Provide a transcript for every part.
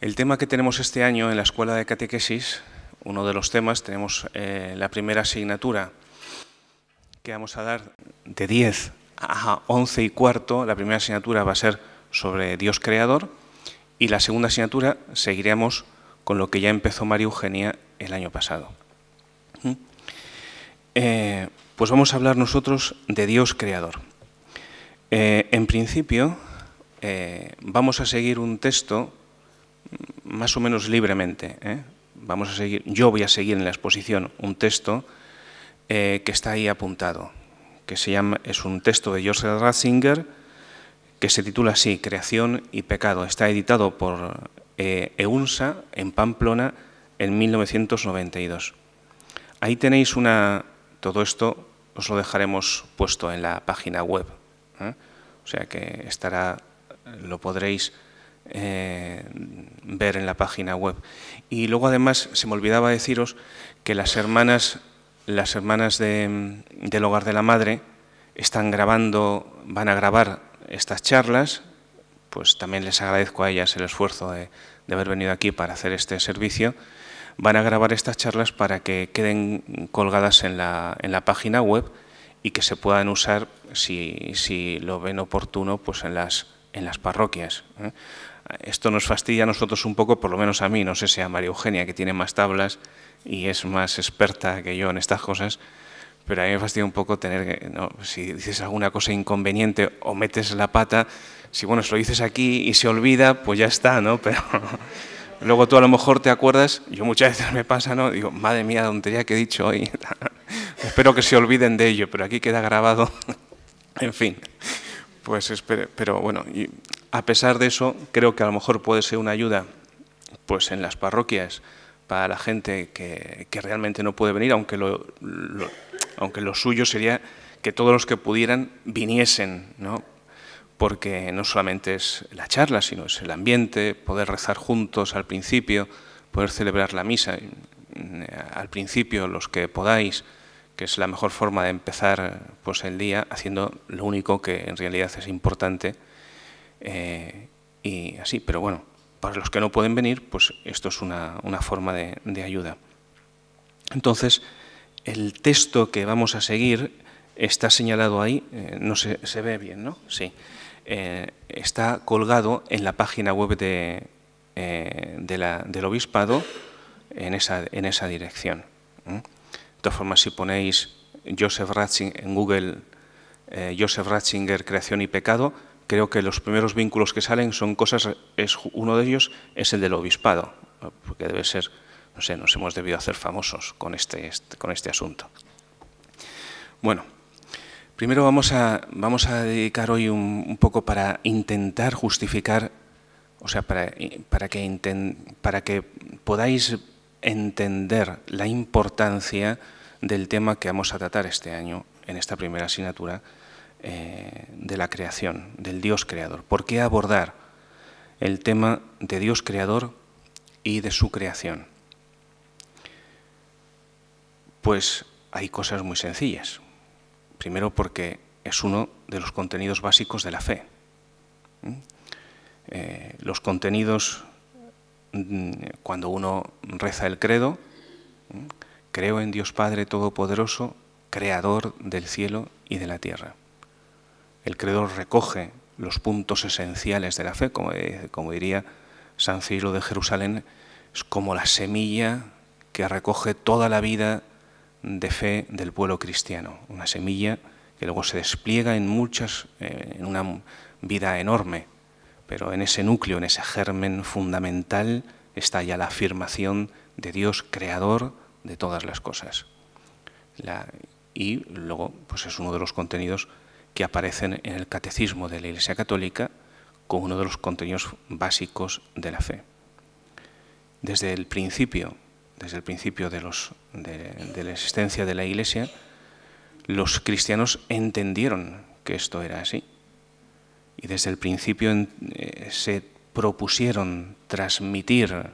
El tema que tenemos este año en la Escuela de Catequesis, uno de los temas, tenemos la primera asignatura que vamos a dar de 10 a 11 y cuarto. La primera asignatura va a ser sobre Dios creador y la segunda asignatura seguiremos con lo que ya empezó María Eugenia el año pasado. Pues vamos a hablar nosotros de Dios creador. En principio vamos a seguir un texto más o menos libremente. Yo voy a seguir en la exposición un texto que está ahí apuntado, que es un texto de Joseph Ratzinger que se titula así, Creación y Pecado. Está editado por EUNSA en Pamplona en 1992. Ahí tenéis todo esto os lo dejaremos puesto en la página web, o sea que lo podréis ver en la página web. Y luego además se me olvidaba deciros que las hermanas del Hogar de la Madre van a grabar estas charlas. Pues también les agradezco a ellas el esfuerzo de haber venido aquí para hacer este servicio. Van a grabar estas charlas para que queden colgadas en la página web y que se puedan usar, si lo ven oportuno, pues en las parroquias. Esto nos fastidia a nosotros un poco, por lo menos a mí, no sé si a María Eugenia, que tiene más tablas y es más experta que yo en estas cosas, pero a mí me fastidia un poco si dices alguna cosa inconveniente o metes la pata, si lo dices aquí y se olvida, pues ya está, ¿no? Pero luego tú a lo mejor te acuerdas, yo muchas veces me pasa, ¿no? Digo, madre mía, tontería que he dicho hoy. Espero que se olviden de ello, pero aquí queda grabado. En fin, pues pero bueno, y a pesar de eso, creo que a lo mejor puede ser una ayuda pues en las parroquias para la gente que realmente no puede venir, aunque lo suyo sería que todos los que pudieran viniesen, ¿no? Porque no solamente es la charla, sino es el ambiente, poder rezar juntos al principio, poder celebrar la misa al principio, los que podáis, que es la mejor forma de empezar pues el día, haciendo lo único que en realidad es importante, y así. Pero bueno, para los que no pueden venir, pues esto es una forma de ayuda. Entonces, el texto que vamos a seguir está señalado ahí, no se ve bien, ¿no? Sí. Está colgado en la página web del Obispado en esa dirección. De todas formas, si ponéis Joseph Ratzinger en Google, Joseph Ratzinger, Creación y Pecado, creo que los primeros vínculos que salen son uno de ellos es el del Obispado, porque debe ser, no sé, nos hemos debido hacer famosos con este asunto. Bueno, primero vamos a dedicar hoy un poco para intentar justificar, o sea, para que podáis entender la importancia del tema que vamos a tratar este año en esta primera asignatura de la creación, del Dios creador. ¿Por qué abordar el tema de Dios creador y de su creación? Pues hay cosas muy sencillas. Primero porque es uno de los contenidos básicos de la fe. Los contenidos, cuando uno reza el credo, creo en Dios Padre Todopoderoso, Creador del cielo y de la tierra. El credo recoge los puntos esenciales de la fe, como diría San Cirilo de Jerusalén, es como la semilla que recoge toda la vida de fe del pueblo cristiano, una semilla que luego se despliega en una vida enorme, pero en ese núcleo, en ese germen fundamental, está ya la afirmación de Dios creador de todas las cosas. Y luego pues es uno de los contenidos que aparecen en el Catecismo de la Iglesia Católica como uno de los contenidos básicos de la fe. Desde el principio de la existencia de la Iglesia, los cristianos entendieron que esto era así. Y desde el principio se propusieron transmitir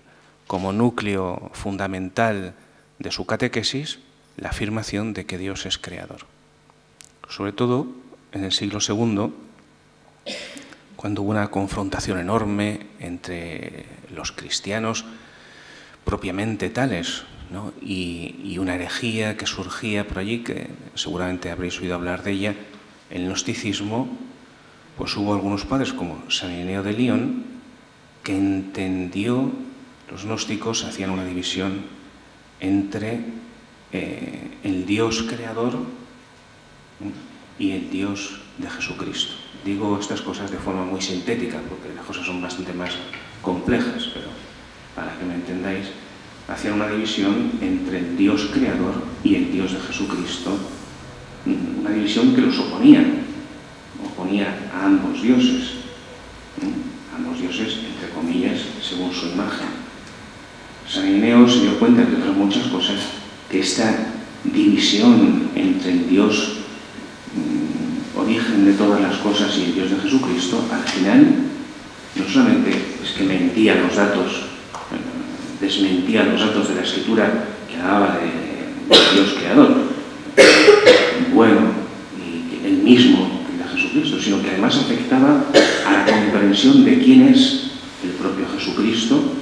como núcleo fundamental de su catequesis la afirmación de que Dios es creador. Sobre todo en el siglo II, cuando hubo una confrontación enorme entre los cristianos propiamente tales, ¿no? y una herejía que surgía por allí, que seguramente habréis oído hablar de ella, el gnosticismo, pues hubo algunos padres como San Ireneo de León que entendió, los gnósticos hacían una división entre el Dios creador y el Dios de Jesucristo. Digo estas cosas de forma muy sintética porque las cosas son bastante más complejas, pero para que me entendáis, hacían una división entre el Dios creador y el Dios de Jesucristo, una división que los oponía a ambos dioses, entre comillas, según su imagen. San Ireneo se dio cuenta, entre otras muchas cosas, que esta división entre el Dios origen de todas las cosas y el Dios de Jesucristo, al final, no solamente es que mentía los datos, desmentía los datos de la Escritura que hablaba de Dios creador, bueno, y el mismo de Jesucristo, sino que además afectaba a la comprensión de quién es el propio Jesucristo,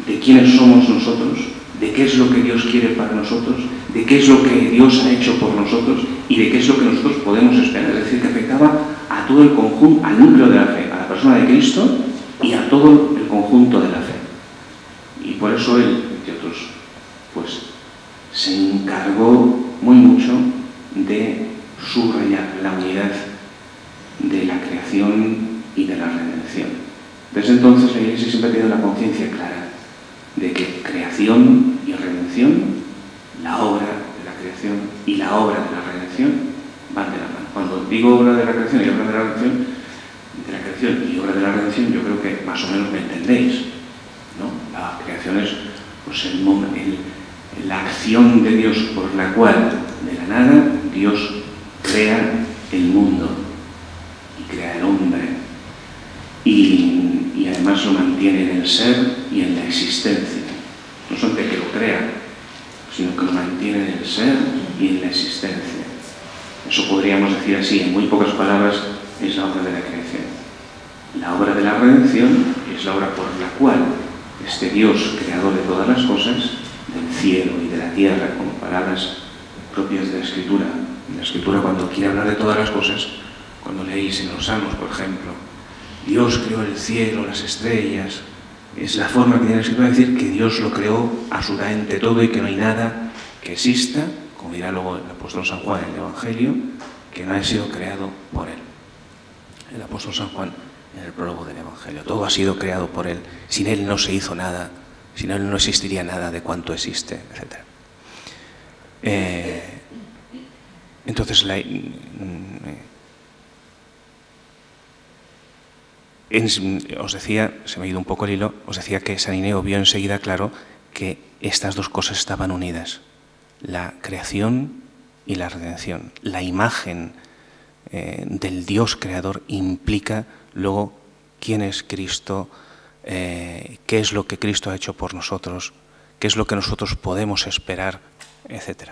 de quiénes somos nosotros, de qué es lo que Dios quiere para nosotros, de qué es lo que Dios ha hecho por nosotros y de qué es lo que nosotros podemos esperar. Es decir, que afectaba a todo el conjunto, al núcleo de la fe, a la persona de Cristo y a todo el conjunto de la fe. Y por eso él, entre otros, pues se encargó muy mucho de subrayar la unidad de la creación y de la redención. Desde entonces la Iglesia siempre ha tenido la conciencia clara de que creación y redención, la obra de la creación y la obra de la redención van de la mano. Cuando digo obra de la creación y obra de la redención, y obra de la redención, yo creo que más o menos me entendéis, ¿no? La creación es pues, la acción de Dios por la cual, de la nada, Dios crea el mundo y crea el hombre y además lo mantiene en el ser y en la existencia. No solamente que lo crea, sino que lo mantiene en el ser y en la existencia. Eso podríamos decir así, en muy pocas palabras, es la obra de la creación. La obra de la redención es la obra por la cual este Dios, creador de todas las cosas, del cielo y de la tierra, con palabras propias de la Escritura. En la Escritura, cuando quiere hablar de todas las cosas, cuando leéis en los Salmos, por ejemplo, Dios creó el cielo, las estrellas, es la forma que tiene la Escritura de decir que Dios lo creó absolutamente todo y que no hay nada que exista, como dirá luego el apóstol San Juan en el Evangelio, que no haya sido creado por él. El apóstol San Juan en el prólogo del Evangelio. Todo ha sido creado por él. Sin él no se hizo nada, sin él no existiría nada de cuanto existe, etc. Entonces, os decía, se me ha ido un poco el hilo, os decía que San Ireneo vio enseguida claro que estas dos cosas estaban unidas, la creación y la redención. La imagen del Dios creador implica luego quién es Cristo, qué es lo que Cristo ha hecho por nosotros, qué es lo que nosotros podemos esperar, etc.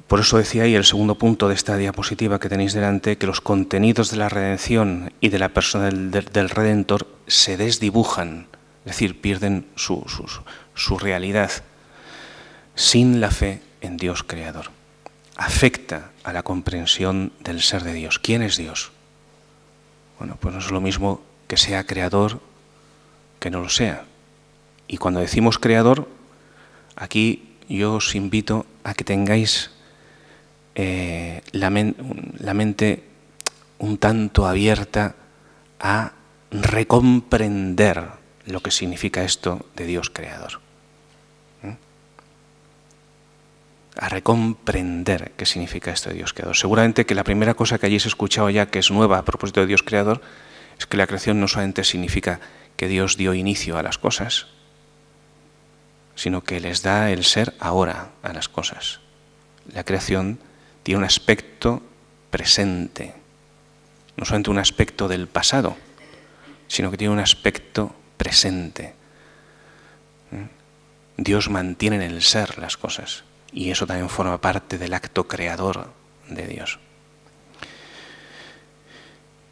Por eso decía ahí el segundo punto de esta diapositiva que tenéis delante, que los contenidos de la redención y de la persona del Redentor se desdibujan, es decir, pierden su realidad sin la fe en Dios creador. Afecta a la comprensión del ser de Dios. ¿Quién es Dios? Bueno, pues no es lo mismo que sea creador que no lo sea. Y cuando decimos creador, aquí yo os invito a que tengáis la mente un tanto abierta a recomprender lo que significa esto de Dios creador. A recomprender qué significa esto de Dios creador. Seguramente que la primera cosa que hayáis escuchado ya que es nueva a propósito de Dios creador es que la creación no solamente significa que Dios dio inicio a las cosas, sino que les da el ser ahora a las cosas. La creación tiene un aspecto presente, no solamente un aspecto del pasado, sino que tiene un aspecto presente. Dios mantiene en el ser las cosas y eso también forma parte del acto creador de Dios.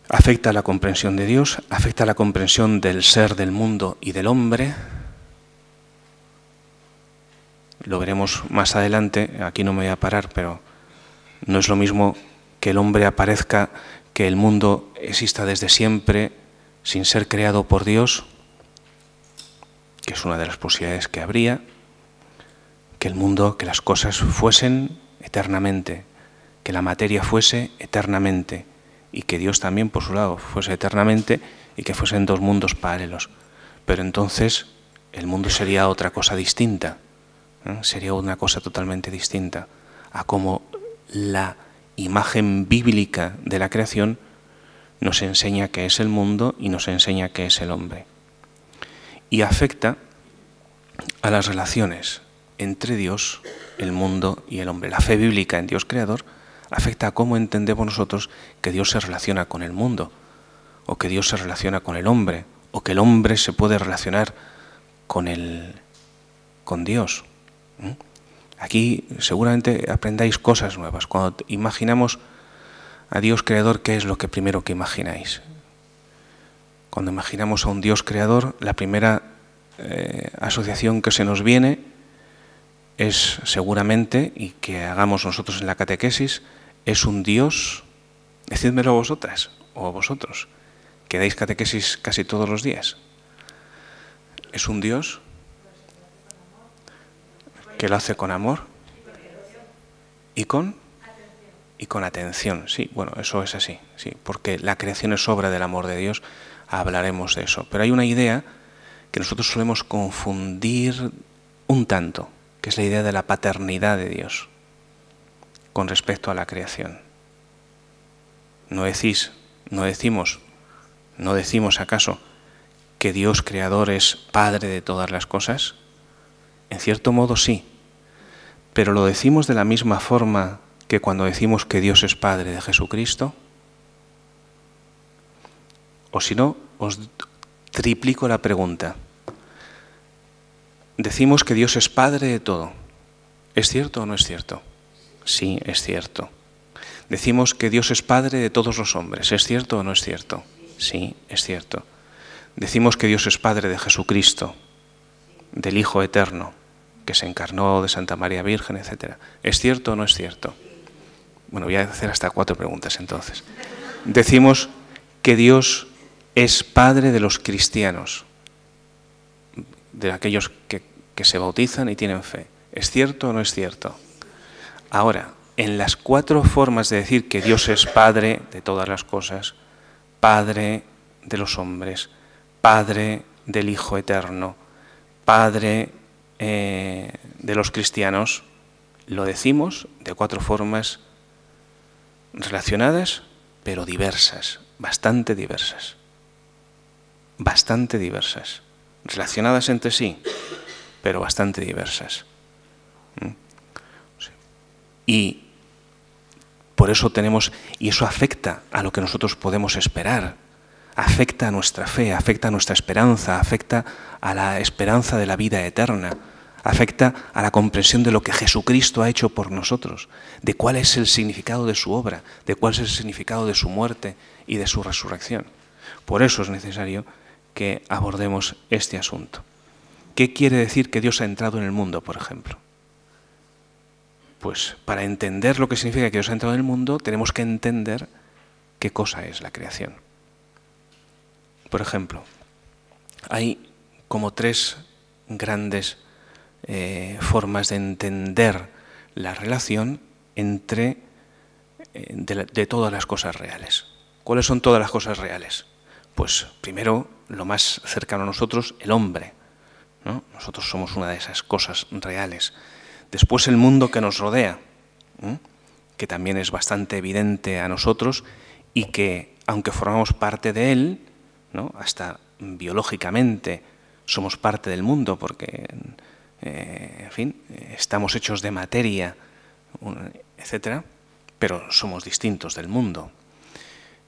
Afecta a la comprensión de Dios, afecta a la comprensión del ser, del mundo y del hombre. Lo veremos más adelante, aquí no me voy a parar, pero no es lo mismo que el hombre aparezca, que el mundo exista desde siempre sin ser creado por Dios, que es una de las posibilidades que habría, que el mundo, que las cosas fuesen eternamente, que la materia fuese eternamente y que Dios también, por su lado, fuese eternamente y que fuesen dos mundos paralelos. Pero entonces el mundo sería otra cosa distinta, ¿eh? Sería una cosa totalmente distinta a cómo la imagen bíblica de la creación nos enseña qué es el mundo y nos enseña qué es el hombre. Y afecta a las relaciones entre Dios, el mundo y el hombre. La fe bíblica en Dios creador afecta a cómo entendemos nosotros que Dios se relaciona con el mundo, o que Dios se relaciona con el hombre, o que el hombre se puede relacionar con Dios. Aquí seguramente aprendáis cosas nuevas. Cuando imaginamos a Dios creador, ¿qué es lo que primero que imagináis? Cuando imaginamos a un Dios creador, la primera asociación que se nos viene es seguramente, y que hagamos nosotros en la catequesis, es un Dios, decídmelo vosotras o vosotros, que dais catequesis casi todos los días. Es un Dios que lo hace con amor y con atención. Sí, bueno, eso es así, sí, porque la creación es obra del amor de Dios, hablaremos de eso. Pero hay una idea que nosotros solemos confundir un tanto, que es la idea de la paternidad de Dios con respecto a la creación. ¿No decimos acaso que Dios creador es Padre de todas las cosas? En cierto modo sí, pero lo decimos de la misma forma que cuando decimos que Dios es Padre de Jesucristo. O si no, os triplico la pregunta. Decimos que Dios es Padre de todo. ¿Es cierto o no es cierto? Sí, es cierto. Decimos que Dios es Padre de todos los hombres. ¿Es cierto o no es cierto? Sí, es cierto. Decimos que Dios es Padre de Jesucristo, del Hijo Eterno, que se encarnó, de Santa María Virgen, etc. ¿Es cierto o no es cierto? Bueno, voy a hacer hasta 4 preguntas entonces. Decimos que Dios es Padre de los cristianos, de aquellos que se bautizan y tienen fe. ¿Es cierto o no es cierto? Ahora, en las 4 formas de decir que Dios es Padre de todas las cosas, Padre de los hombres, Padre del Hijo Eterno, Padre de los cristianos, lo decimos de 4 formas relacionadas, pero diversas, bastante diversas. Bastante diversas. Relacionadas entre sí, pero bastante diversas. Y por eso y eso afecta a lo que nosotros podemos esperar, afecta a nuestra fe, afecta a nuestra esperanza, afecta a la esperanza de la vida eterna, afecta a la comprensión de lo que Jesucristo ha hecho por nosotros, de cuál es el significado de su obra, de cuál es el significado de su muerte y de su resurrección. Por eso es necesario que abordemos este asunto. ¿Qué quiere decir que Dios ha entrado en el mundo, por ejemplo? Pues para entender lo que significa que Dios ha entrado en el mundo, tenemos que entender qué cosa es la creación. Por ejemplo, hay como 3 grandes formas de entender la relación entre de todas las cosas reales. ¿Cuáles son todas las cosas reales? Pues primero, lo más cercano a nosotros, el hombre, ¿no? Nosotros somos una de esas cosas reales. Después el mundo que nos rodea, que también es bastante evidente a nosotros y que, aunque formamos parte de él, ¿no? Hasta biológicamente somos parte del mundo porque, en fin, estamos hechos de materia, etc., pero somos distintos del mundo.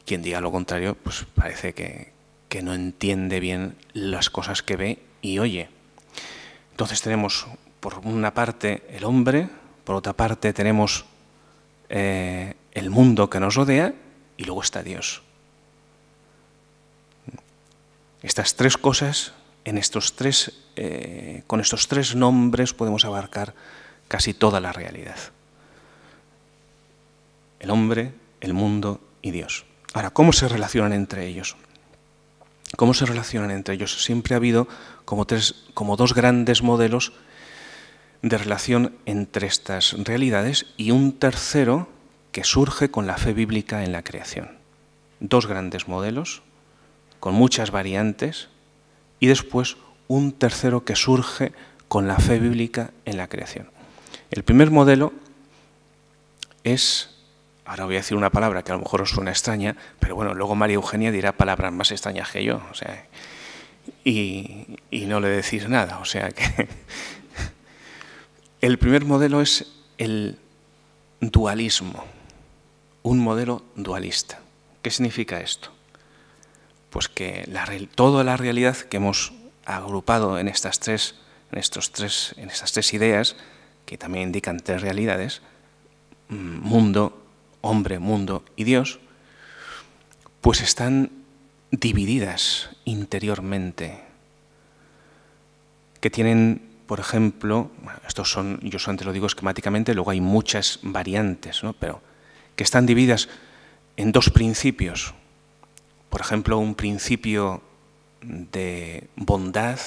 Quien diga lo contrario, pues parece que no entiende bien las cosas que ve y oye. Entonces tenemos, por una parte, el hombre, por otra parte tenemos el mundo que nos rodea y luego está Dios. estas tres cosas, con estos tres nombres podemos abarcar casi toda la realidad. El hombre, el mundo y Dios. Ahora, ¿cómo se relacionan entre ellos? ¿Cómo se relacionan entre ellos? Siempre ha habido como dos grandes modelos de relación entre estas realidades y un tercero que surge con la fe bíblica en la creación. Dos grandes modelos con muchas variantes y después un tercero que surge con la fe bíblica en la creación. El primer modelo es, ahora voy a decir una palabra que a lo mejor os suena extraña, pero bueno, luego María Eugenia dirá palabras más extrañas que yo, o sea, y no le decís nada, o sea que el primer modelo es el dualismo, un modelo dualista. ¿Qué significa esto? Pues que toda la realidad que hemos agrupado en estas tres ideas, que también indican tres realidades, mundo, hombre, mundo y Dios, pues están divididas interiormente, que tienen, por ejemplo, bueno, estos son, yo antes lo digo esquemáticamente, luego hay muchas variantes, ¿no? Pero que están divididas en dos principios. Por ejemplo, un principio de bondad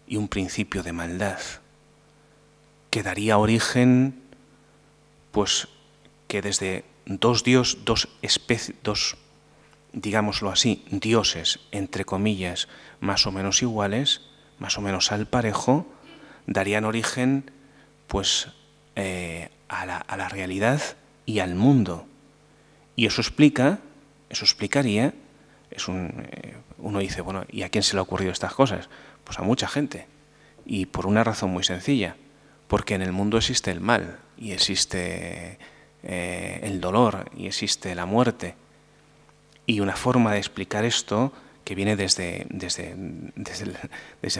y un principio de maldad, que daría origen, pues, que desde dos digámoslo así, dioses, entre comillas, más o menos iguales, más o menos al parejo, darían origen, pues, a la realidad y al mundo. Y eso explicaría, uno dice, bueno, ¿y a quién se le ha ocurrido estas cosas? Pues a mucha gente. Y por una razón muy sencilla, porque en el mundo existe el mal, y existe el dolor, y existe la muerte. Y una forma de explicar esto, que viene desde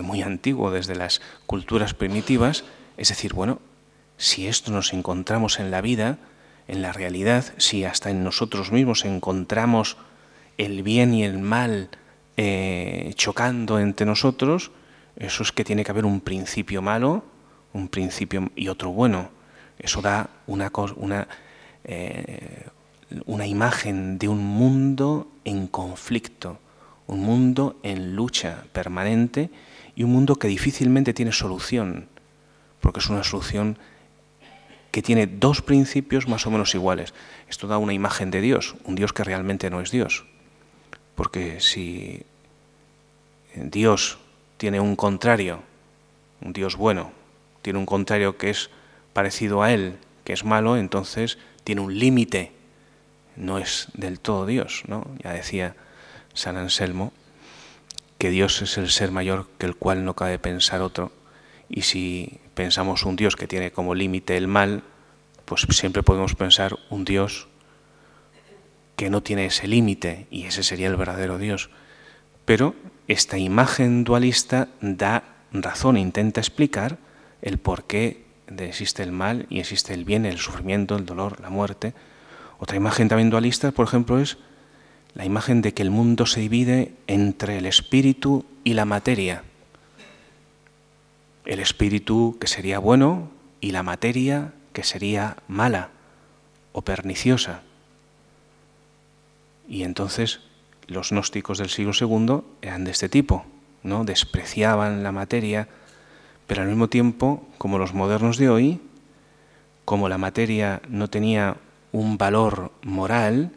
muy antiguo, desde las culturas primitivas, es decir, bueno, si esto nos encontramos en la vida, en la realidad, si hasta en nosotros mismos encontramos el bien y el mal chocando entre nosotros, eso es que tiene que haber un principio malo, un principio y otro bueno. Eso da una imagen de un mundo en conflicto, un mundo en lucha permanente y un mundo que difícilmente tiene solución, porque es una solución que tiene dos principios más o menos iguales. Esto da una imagen de Dios, un Dios que realmente no es Dios. Porque si Dios tiene un contrario, un Dios bueno, tiene un contrario que es parecido a Él, que es malo, entonces tiene un límite, no es del todo Dios, ¿no? Ya decía San Anselmo que Dios es el ser mayor que el cual no cabe pensar otro, y si pensamos un Dios que tiene como límite el mal, pues siempre podemos pensar un Dios que no tiene ese límite, y ese sería el verdadero Dios. Pero esta imagen dualista da razón, intenta explicar el por qué existe el mal y existe el bien, el sufrimiento, el dolor, la muerte. Otra imagen también dualista, por ejemplo, es la imagen de que el mundo se divide entre el espíritu y la materia. El espíritu que sería bueno y la materia que sería mala o perniciosa. Y entonces los gnósticos del siglo II eran de este tipo, ¿no? Despreciaban la materia, pero al mismo tiempo, como los modernos de hoy, como la materia no tenía un valor moral,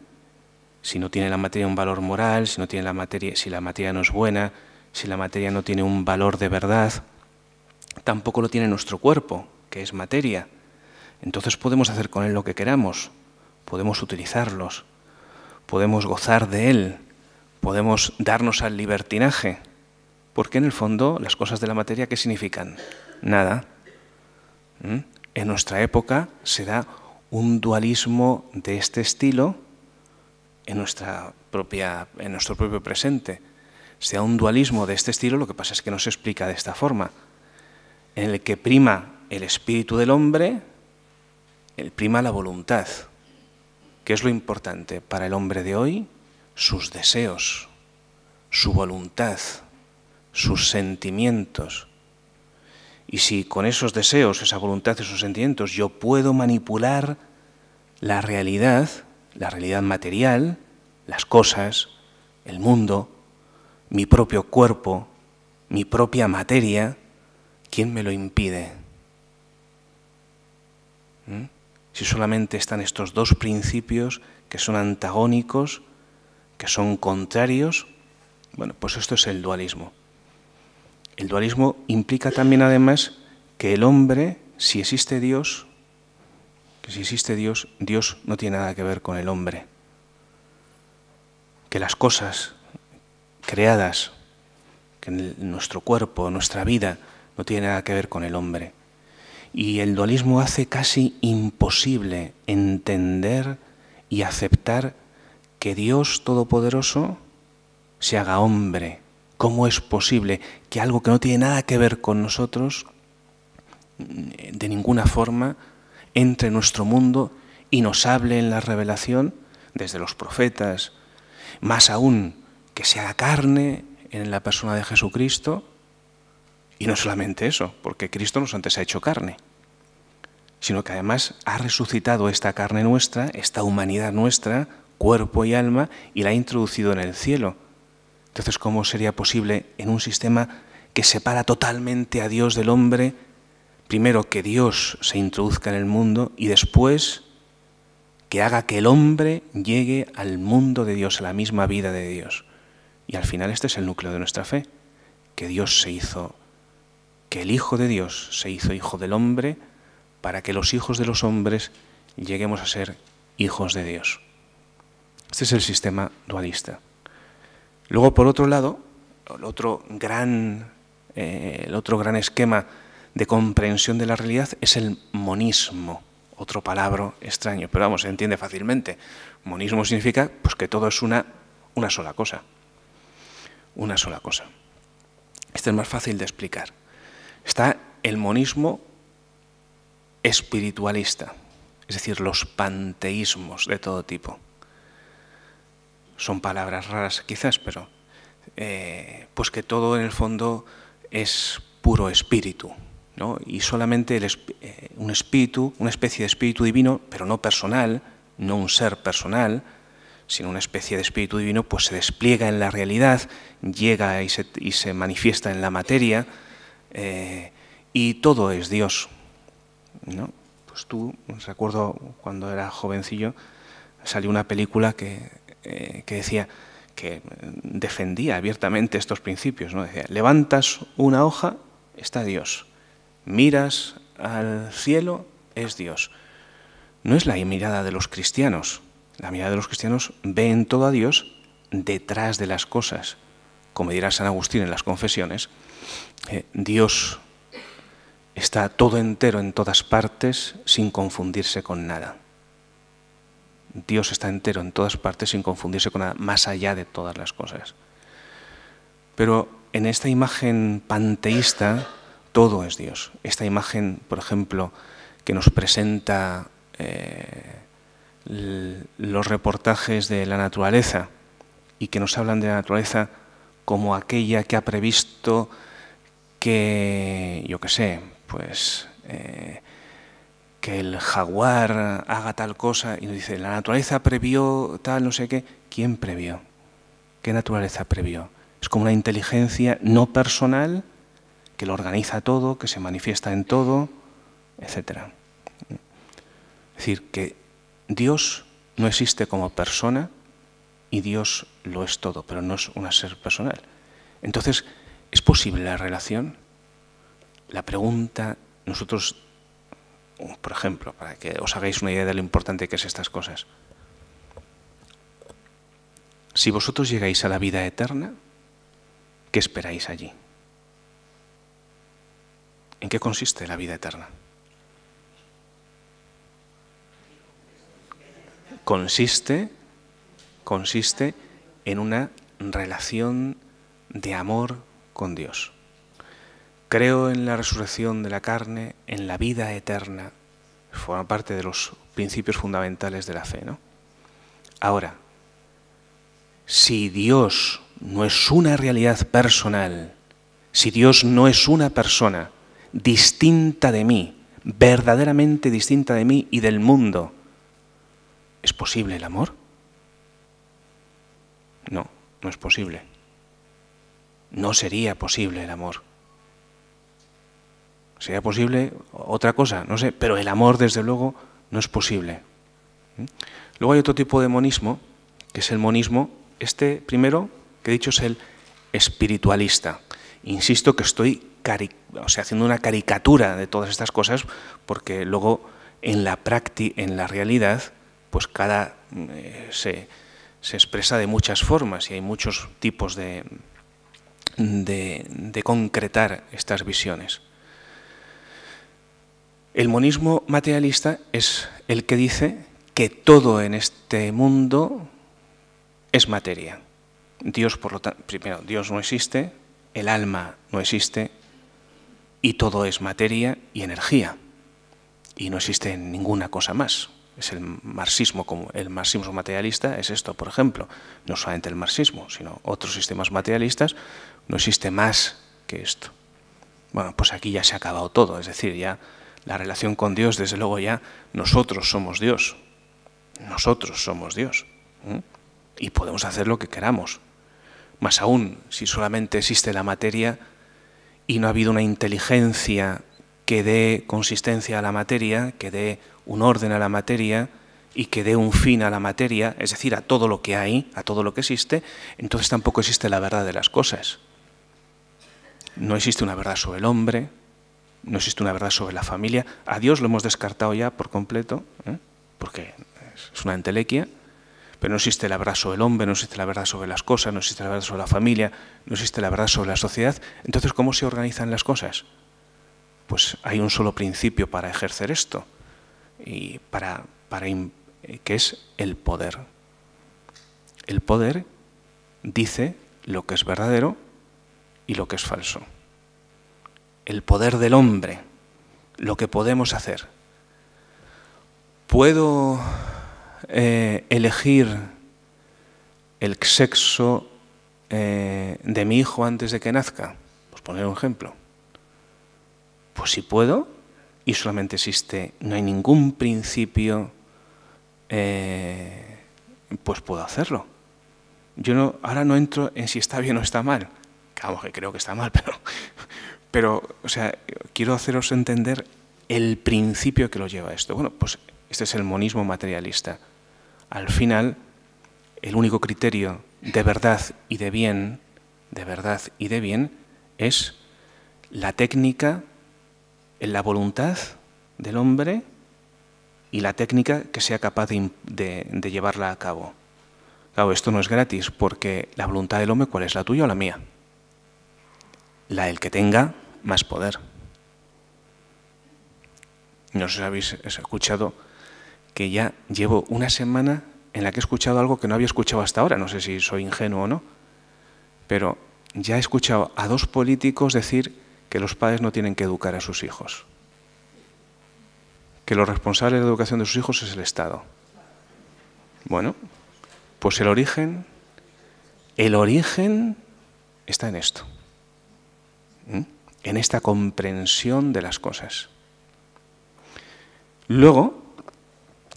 si no tiene la materia un valor moral, si la materia no es buena, si la materia no tiene un valor de verdad, tampoco lo tiene nuestro cuerpo, que es materia. Entonces podemos hacer con él lo que queramos, podemos utilizarlos, podemos gozar de él, podemos darnos al libertinaje, porque en el fondo las cosas de la materia, ¿qué significan? Nada. En nuestra época se da un dualismo de este estilo en nuestro propio presente. Se da un dualismo de este estilo, lo que pasa es que no se explica de esta forma, en el que prima el espíritu del hombre, prima la voluntad. ¿Qué es lo importante para el hombre de hoy? Sus deseos. su voluntad, sus sentimientos. Y si con esos deseos, esa voluntad, esos sentimientos, yo puedo manipular la realidad material, las cosas, el mundo, mi propio cuerpo, mi propia materia, ¿quién me lo impide? Si solamente están estos dos principios que son antagónicos, que son contrarios, bueno, pues esto es el dualismo. El dualismo implica también, además, que el hombre, si existe Dios, Dios no tiene nada que ver con el hombre. Que las cosas creadas, que nuestro cuerpo, nuestra vida, no tiene nada que ver con el hombre. Y el dualismo hace casi imposible entender y aceptar que Dios Todopoderoso se haga hombre. ¿Cómo es posible que algo que no tiene nada que ver con nosotros, de ninguna forma, entre en nuestro mundo y nos hable en la revelación, desde los profetas, más aún que se haga carne en la persona de Jesucristo? Y no solamente eso, porque Cristo no antes ha hecho carne, sino que además ha resucitado esta carne nuestra, esta humanidad nuestra, cuerpo y alma, y la ha introducido en el cielo. Entonces, ¿cómo sería posible en un sistema que separa totalmente a Dios del hombre, primero que Dios se introduzca en el mundo y después que haga que el hombre llegue al mundo de Dios, a la misma vida de Dios? Y al final este es el núcleo de nuestra fe, que Dios se hizo, que el Hijo de Dios se hizo hijo del hombre para que los hijos de los hombres lleguemos a ser hijos de Dios. Este es el sistema dualista. Luego, por otro lado, el otro gran esquema de comprensión de la realidad es el monismo, otro palabra extraño, pero vamos, se entiende fácilmente. Monismo significa pues, que todo es una sola cosa. Una sola cosa. Este es más fácil de explicar. Está el monismo espiritualista, es decir, los panteísmos de todo tipo. Son palabras raras quizás, pero pues que todo en el fondo es puro espíritu, ¿no? Y solamente un espíritu, una especie de espíritu divino, pero no personal, no un ser personal, sino una especie de espíritu divino, pues se despliega en la realidad, llega y se manifiesta en la materia, y todo es Dios, ¿no? Pues recuerdo cuando era jovencillo, salió una película que decía, que defendía abiertamente estos principios, ¿no? Decía, levantas una hoja, está Dios, miras al cielo, es Dios. No es la mirada de los cristianos. La mirada de los cristianos ve en todo a Dios detrás de las cosas. Como dirá San Agustín en las Confesiones, Dios está todo entero en todas partes sin confundirse con nada. Dios está entero en todas partes sin confundirse con nada, más allá de todas las cosas. Pero en esta imagen panteísta todo es Dios. Esta imagen, por ejemplo, que nos presenta los reportajes de la naturaleza y que nos hablan de la naturaleza como aquella que ha previsto que, yo qué sé, pues que el jaguar haga tal cosa, y nos dice, la naturaleza previó tal, no sé qué. ¿Quién previó? ¿Qué naturaleza previó? Es como una inteligencia no personal que lo organiza todo, que se manifiesta en todo, etc. Es decir, que Dios no existe como persona y Dios lo es todo, pero no es un ser personal. Entonces, ¿es posible la relación? La pregunta, nosotros, por ejemplo, para que os hagáis una idea de lo importante que es estas cosas. Si vosotros llegáis a la vida eterna, ¿qué esperáis allí? ¿En qué consiste la vida eterna? Consiste en una relación de amor con Dios. Creo en la resurrección de la carne, en la vida eterna. Forma parte de los principios fundamentales de la fe, ¿no? Ahora, si Dios no es una realidad personal, si Dios no es una persona distinta de mí, verdaderamente distinta de mí y del mundo, ¿es posible el amor? No, no es posible. No sería posible el amor. ¿Sería posible otra cosa? No sé, pero el amor, desde luego, no es posible. Luego hay otro tipo de monismo, que es el monismo, este primero que he dicho es el espiritualista. Insisto que estoy haciendo una caricatura de todas estas cosas, porque luego en la realidad, pues se expresa de muchas formas y hay muchos tipos de concretar estas visiones. El monismo materialista es el que dice que todo en este mundo es materia. Dios, por lo tanto, primero, Dios no existe, el alma no existe y todo es materia y energía. Y no existe ninguna cosa más. Es el marxismo materialista, es esto, por ejemplo. No solamente el marxismo, sino otros sistemas materialistas, no existe más que esto. Bueno, pues aquí ya se ha acabado todo, es decir, ya la relación con Dios, desde luego ya nosotros somos Dios. Nosotros somos Dios. Y podemos hacer lo que queramos. Más aún, si solamente existe la materia y no ha habido una inteligencia que dé consistencia a la materia, que dé un orden a la materia y que dé un fin a la materia, es decir, a todo lo que hay, a todo lo que existe, entonces tampoco existe la verdad de las cosas. No existe una verdad sobre el hombre, no existe una verdad sobre la familia. A Dios lo hemos descartado ya por completo, porque es una entelequia, pero no existe la verdad sobre el hombre, no existe la verdad sobre las cosas, no existe la verdad sobre la familia, no existe la verdad sobre la sociedad. Entonces, ¿cómo se organizan las cosas? Pues hay un solo principio para ejercer esto, y que es el poder. El poder dice lo que es verdadero y lo que es falso. El poder del hombre, lo que podemos hacer. ¿Puedo elegir el sexo de mi hijo antes de que nazca? Pues poner un ejemplo. Pues si puedo, y solamente existe, no hay ningún principio, pues puedo hacerlo. Yo ahora no entro en si está bien o está mal. Claro que creo que está mal, pero o sea, quiero haceros entender el principio que lo lleva a esto. Bueno, pues este es el monismo materialista. Al final, el único criterio de verdad y de bien, es la técnica, la voluntad del hombre y la técnica que sea capaz de llevarla a cabo. Claro, esto no es gratis, porque la voluntad del hombre, ¿cuál es? ¿La tuya o la mía? La del que tenga más poder. No sé si habéis escuchado que ya llevo una semana en la que he escuchado algo que no había escuchado hasta ahora. No sé si soy ingenuo o no, pero ya he escuchado a dos políticos decir que los padres no tienen que educar a sus hijos, que los responsables de la educación de sus hijos es el Estado. Bueno, pues el origen está en esto, en esta comprensión de las cosas. Luego,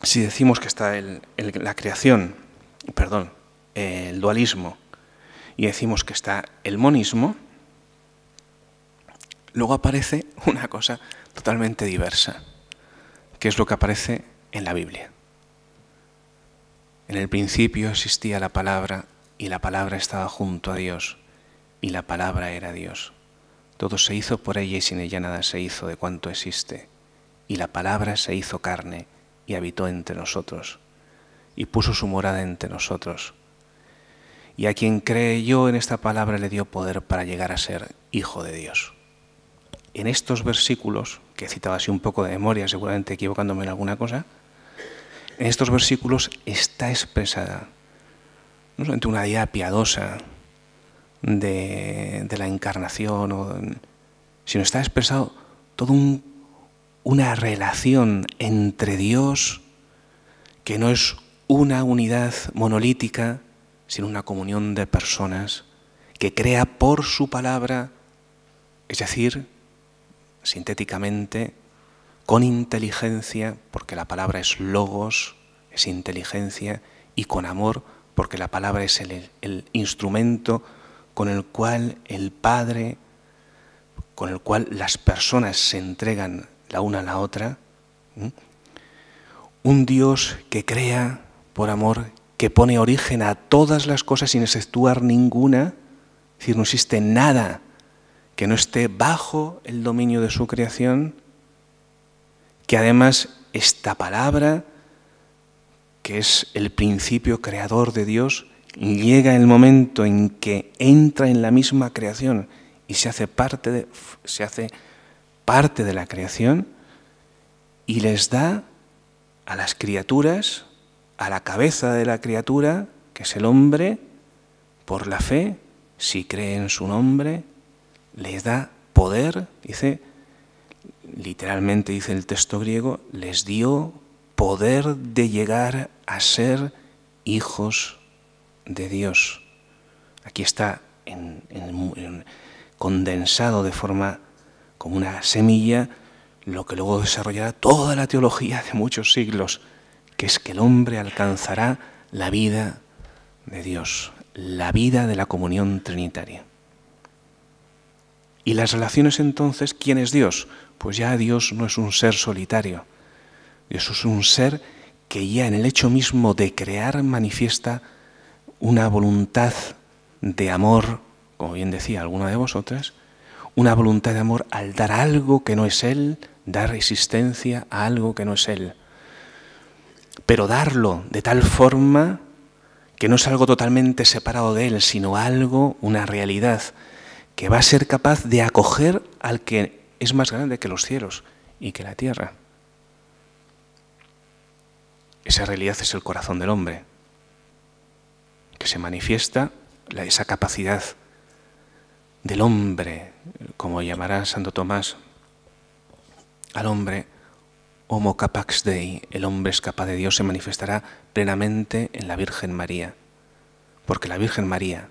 si decimos que está la creación, el dualismo, y decimos que está el monismo, luego aparece una cosa totalmente diversa, que es lo que aparece en la Biblia. En el principio existía la palabra, y la palabra estaba junto a Dios, y la palabra era Dios. Todo se hizo por ella y sin ella nada se hizo de cuanto existe. Y la palabra se hizo carne y habitó entre nosotros, y puso su morada entre nosotros. Y a quien creyó en esta palabra le dio poder para llegar a ser hijo de Dios. En estos versículos, que he citado así un poco de memoria, seguramente equivocándome en alguna cosa, en estos versículos está expresada no solamente una idea piadosa de la encarnación, sino está expresado toda una relación entre Dios que no es una unidad monolítica, sino una comunión de personas que crea por su palabra, es decir, sintéticamente, con inteligencia, porque la palabra es logos, es inteligencia, y con amor, porque la palabra es el instrumento con el cual el Padre, con el cual las personas se entregan la una a la otra. Un Dios que crea por amor, que pone origen a todas las cosas sin exceptuar ninguna, es decir, no existe nada que no esté bajo el dominio de su creación, que además esta palabra, que es el principio creador de Dios, llega el momento en que entra en la misma creación y se hace parte de la creación y les da a las criaturas, a la cabeza de la criatura, que es el hombre, por la fe, si cree en su nombre, les da poder, dice, literalmente dice el texto griego, les dio poder de llegar a ser hijos de Dios. Aquí está condensado de forma como una semilla lo que luego desarrollará toda la teología de muchos siglos, que es que el hombre alcanzará la vida de Dios, la vida de la comunión trinitaria. ¿Y las relaciones entonces? ¿Quién es Dios? Pues ya Dios no es un ser solitario. Dios es un ser que ya en el hecho mismo de crear manifiesta una voluntad de amor, como bien decía alguna de vosotras, una voluntad de amor al dar algo que no es Él, dar existencia a algo que no es Él. Pero darlo de tal forma que no es algo totalmente separado de Él, sino algo, una realidad, que va a ser capaz de acoger al que es más grande que los cielos y que la tierra. Esa realidad es el corazón del hombre, que se manifiesta esa capacidad del hombre, como llamará Santo Tomás al hombre, homo capax Dei, el hombre es capaz de Dios, se manifestará plenamente en la Virgen María, porque la Virgen María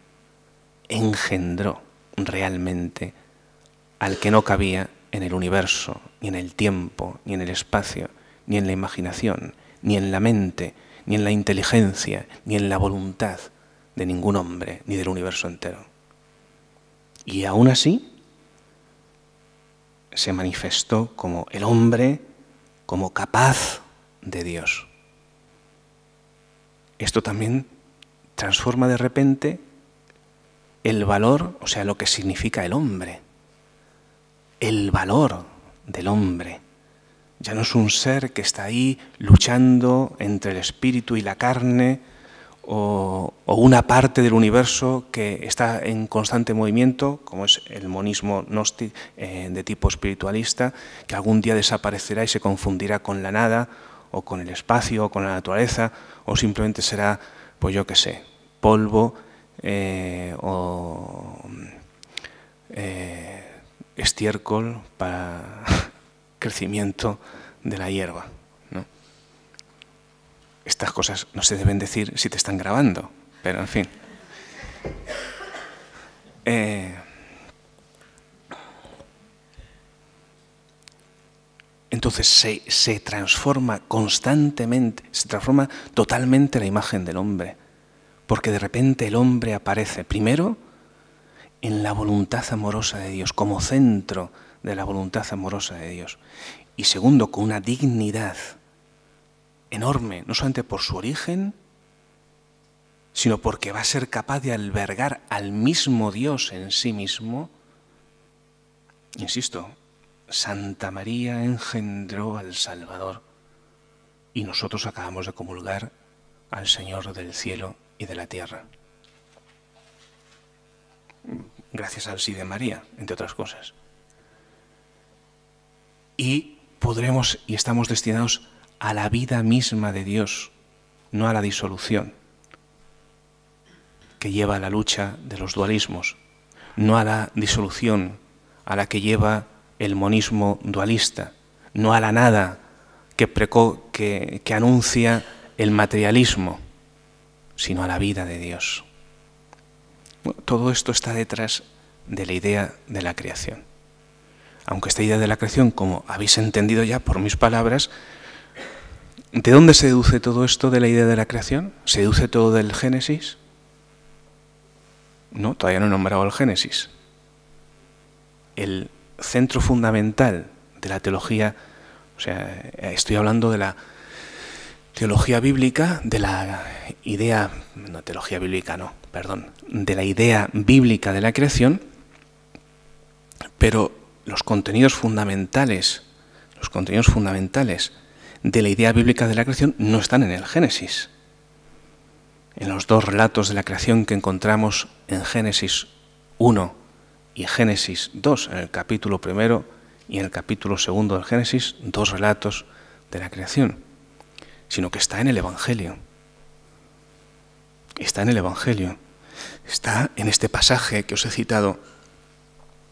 engendró realmente al que no cabía en el universo, ni en el tiempo, ni en el espacio, ni en la imaginación, ni en la mente, ni en la inteligencia, ni en la voluntad de ningún hombre, ni del universo entero. Y aún así se manifestó como el hombre, como capaz de Dios. Esto también transforma de repente el valor, o sea, lo que significa el hombre, el valor del hombre. Ya no es un ser que está ahí luchando entre el espíritu y la carne, o una parte del universo que está en constante movimiento, como es el monismo gnóstico de tipo espiritualista, que algún día desaparecerá y se confundirá con la nada, o con el espacio, o con la naturaleza, o simplemente será, pues yo qué sé, polvo, o estiércol para crecimiento de la hierba, ¿no? Estas cosas no se deben decir si te están grabando, pero en fin. Entonces se transforma constantemente, se transforma totalmente la imagen del hombre, porque de repente el hombre aparece primero en la voluntad amorosa de Dios, como centro de la voluntad amorosa de Dios, y segundo, con una dignidad enorme, no solamente por su origen, sino porque va a ser capaz de albergar al mismo Dios en sí mismo. Insisto, Santa María engendró al Salvador y nosotros acabamos de comulgar al Señor del cielo y de la tierra. Gracias al sí de María, entre otras cosas. Y podremos y estamos destinados a la vida misma de Dios, no a la disolución que lleva a la lucha de los dualismos, no a la disolución a la que lleva el monismo dualista, no a la nada que anuncia el materialismo, sino a la vida de Dios. Bueno, todo esto está detrás de la idea de la creación. Aunque esta idea de la creación, como habéis entendido ya por mis palabras, ¿de dónde se deduce todo esto de la idea de la creación? ¿Se deduce todo del Génesis? No, todavía no he nombrado el Génesis. El centro fundamental de la teología, o sea, estoy hablando de la teología bíblica, de la idea, no, teología bíblica no, perdón, de la idea bíblica de la creación, pero los contenidos fundamentales de la idea bíblica de la creación no están en el Génesis. En los dos relatos de la creación que encontramos en Génesis 1 y Génesis 2, en el capítulo 1 y en el capítulo 2 del Génesis, dos relatos de la creación, sino que está en el Evangelio. Está en el Evangelio. Está en este pasaje que os he citado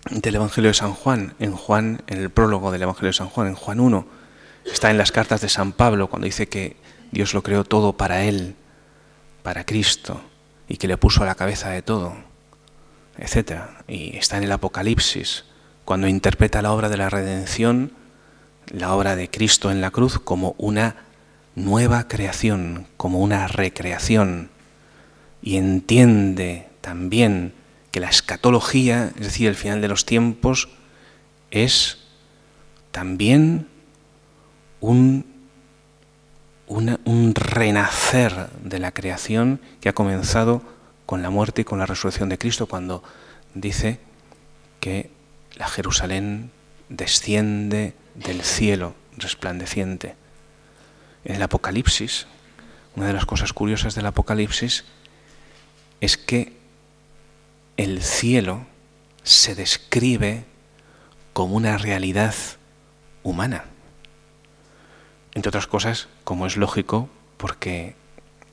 del Evangelio de San Juan, en el prólogo del Evangelio de San Juan, en Juan 1. Está en las cartas de San Pablo, cuando dice que Dios lo creó todo para Él, para Cristo, y que le puso a la cabeza de todo, etc. Y está en el Apocalipsis, cuando interpreta la obra de la redención, la obra de Cristo en la cruz, como una nueva creación, como una recreación, y entiende también que la escatología, es decir, el final de los tiempos, es también un renacer de la creación que ha comenzado con la muerte y con la resurrección de Cristo, cuando dice que la Jerusalén desciende del cielo resplandeciente. En el Apocalipsis, una de las cosas curiosas del Apocalipsis es que el cielo se describe como una realidad humana. Entre otras cosas, como es lógico, porque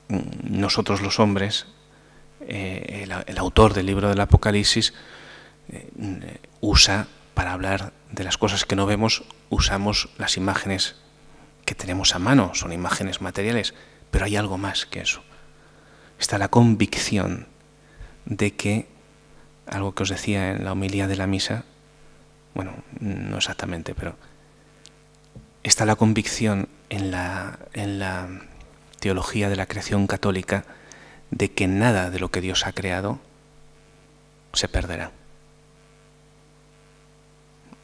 nosotros los hombres, el autor del libro del Apocalipsis usa, para hablar de las cosas que no vemos, usamos las imágenes que tenemos a mano, son imágenes materiales, pero hay algo más que eso. Está la convicción de que, algo que os decía en la homilía de la misa, bueno, no exactamente, pero está la convicción en la teología de la creación católica de que nada de lo que Dios ha creado se perderá.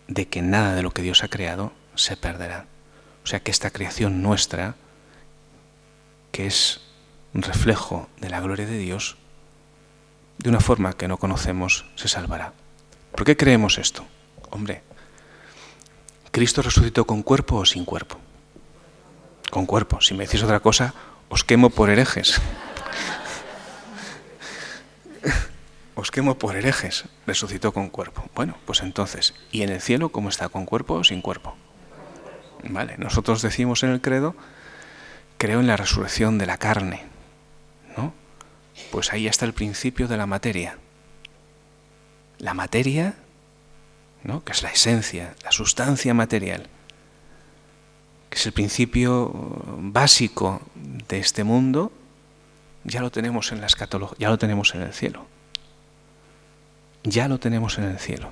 De que nada de lo que Dios ha creado se perderá. O sea que esta creación nuestra, que es un reflejo de la gloria de Dios, de una forma que no conocemos, se salvará. ¿Por qué creemos esto? Hombre, ¿Cristo resucitó con cuerpo o sin cuerpo? Con cuerpo. Si me decís otra cosa, os quemo por herejes. Os quemo por herejes. Resucitó con cuerpo. Bueno, pues entonces, ¿y en el cielo cómo está? ¿Con cuerpo o sin cuerpo? Vale, nosotros decimos en el credo, creo en la resurrección de la carne, ¿no? Pues ahí está el principio de la materia. La materia, ¿no?, que es la esencia, la sustancia material, que es el principio básico de este mundo, ya lo tenemos en la escatología, ya lo tenemos en el cielo. Ya lo tenemos en el cielo.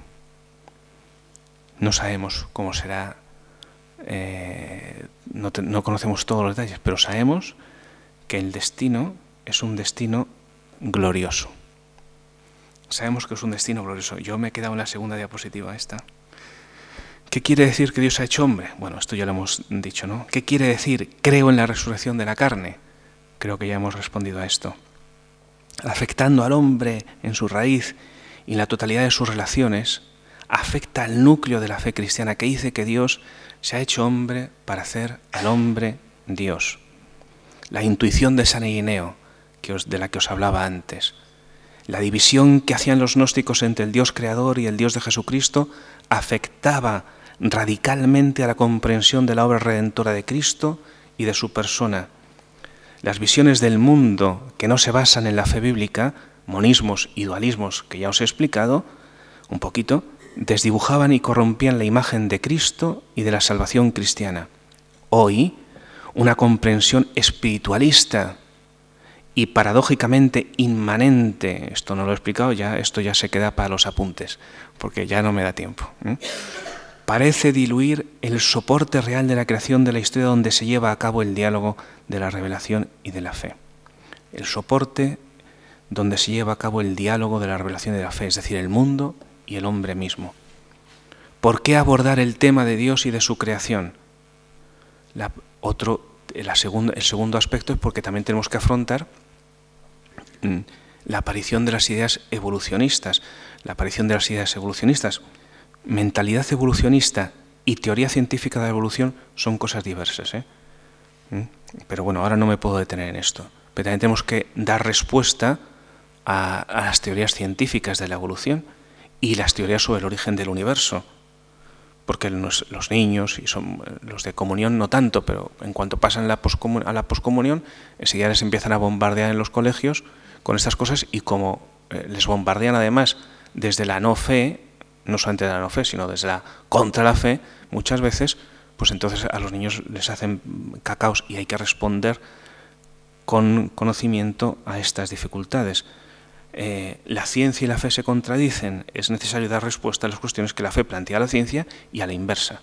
No sabemos cómo será, no conocemos todos los detalles, pero sabemos que el destino es un destino glorioso. Sabemos que es un destino glorioso. Yo me he quedado en la segunda diapositiva esta. ¿Qué quiere decir que Dios ha hecho hombre? Bueno, esto ya lo hemos dicho, ¿no? ¿Qué quiere decir creo en la resurrección de la carne? Creo que ya hemos respondido a esto. Afectando al hombre en su raíz y en la totalidad de sus relaciones, afecta al núcleo de la fe cristiana, que dice que Dios se ha hecho hombre para hacer al hombre Dios. La intuición de San Ireneo, de la que os hablaba antes. La división que hacían los gnósticos entre el Dios creador y el Dios de Jesucristo afectaba radicalmente a la comprensión de la obra redentora de Cristo y de su persona. Las visiones del mundo que no se basan en la fe bíblica, monismos y dualismos que ya os he explicado un poquito, desdibujaban y corrompían la imagen de Cristo y de la salvación cristiana. Hoy, una comprensión espiritualista y paradójicamente inmanente, esto no lo he explicado, esto ya se queda para los apuntes, porque ya no me da tiempo, parece diluir el soporte real de la creación de la historia donde se lleva a cabo el diálogo de la revelación y de la fe. El soporte donde se lleva a cabo el diálogo de la revelación y de la fe, es decir, el mundo y el hombre mismo. ¿Por qué abordar el tema de Dios y de su creación? El segundo aspecto es porque también tenemos que afrontar la aparición de las ideas evolucionistas. La aparición de las ideas evolucionistas. Mentalidad evolucionista y teoría científica de la evolución son cosas diversas, Pero bueno, ahora no me puedo detener en esto. Pero también tenemos que dar respuesta a las teorías científicas de la evolución y las teorías sobre el origen del universo. Porque los niños, y son los de comunión no tanto, pero en cuanto pasan a la poscomunión, enseguida les empiezan a bombardear en los colegios con estas cosas, y como les bombardean además desde la no fe, no solamente de la no fe, sino desde la contra la fe, muchas veces, pues entonces a los niños les hacen cacaos y hay que responder con conocimiento a estas dificultades. La ciencia y la fe se contradicen, es necesario dar respuesta a las cuestiones que la fe plantea a la ciencia y a la inversa.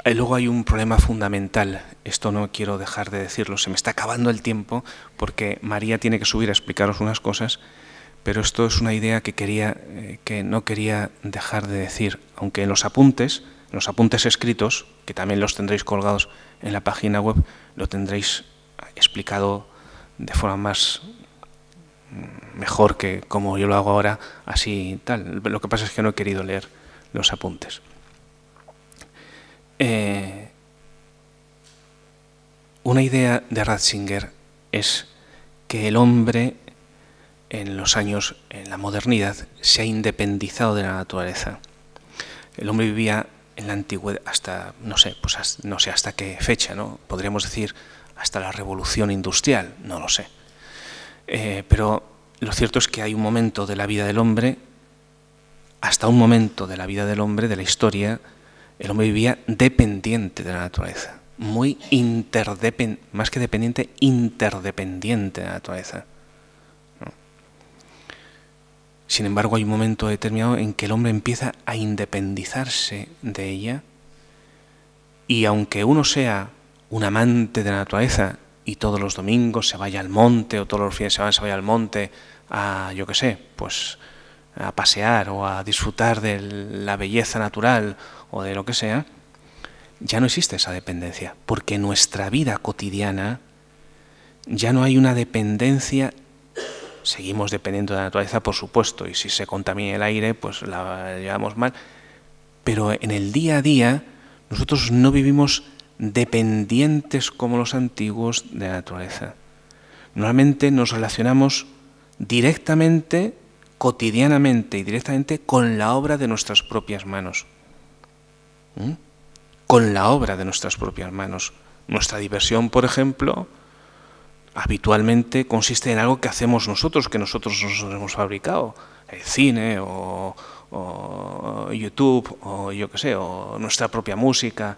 Luego hay un problema fundamental, esto no quiero dejar de decirlo, se me está acabando el tiempo porque María tiene que subir a explicaros unas cosas, pero esto es una idea que no quería dejar de decir, aunque en los apuntes escritos, que también los tendréis colgados en la página web, lo tendréis explicado de forma mejor que como yo lo hago ahora, así tal. Lo que pasa es que no he querido leer los apuntes. Una idea de Ratzinger es que el hombre en la modernidad se ha independizado de la naturaleza. El hombre vivía en la antigüedad hasta, no sé hasta qué fecha, ¿no? Podríamos decir hasta la revolución industrial, no lo sé. Pero lo cierto es que hay un momento de la vida del hombre, hasta un momento de la vida del hombre, de la historia, el hombre vivía dependiente de la naturaleza, más que dependiente, interdependiente de la naturaleza. Sin embargo, hay un momento determinado en que el hombre empieza a independizarse de ella, y aunque uno sea un amante de la naturaleza y todos los domingos se vaya al monte, o todos los fines de semana se vaya al monte a, yo qué sé, pues a pasear o a disfrutar de la belleza natural o de lo que sea, ya no existe esa dependencia, porque en nuestra vida cotidiana ya no hay una dependencia. Seguimos dependiendo de la naturaleza, por supuesto, y si se contamina el aire, pues la llevamos mal. Pero en el día a día, nosotros no vivimos dependientes como los antiguos de la naturaleza. Normalmente nos relacionamos directamente, cotidianamente y directamente con la obra de nuestras propias manos. Con la obra de nuestras propias manos. Nuestra diversión, por ejemplo, habitualmente consiste en algo que hacemos nosotros, que nosotros nos hemos fabricado. El cine o YouTube o yo qué sé, o nuestra propia música.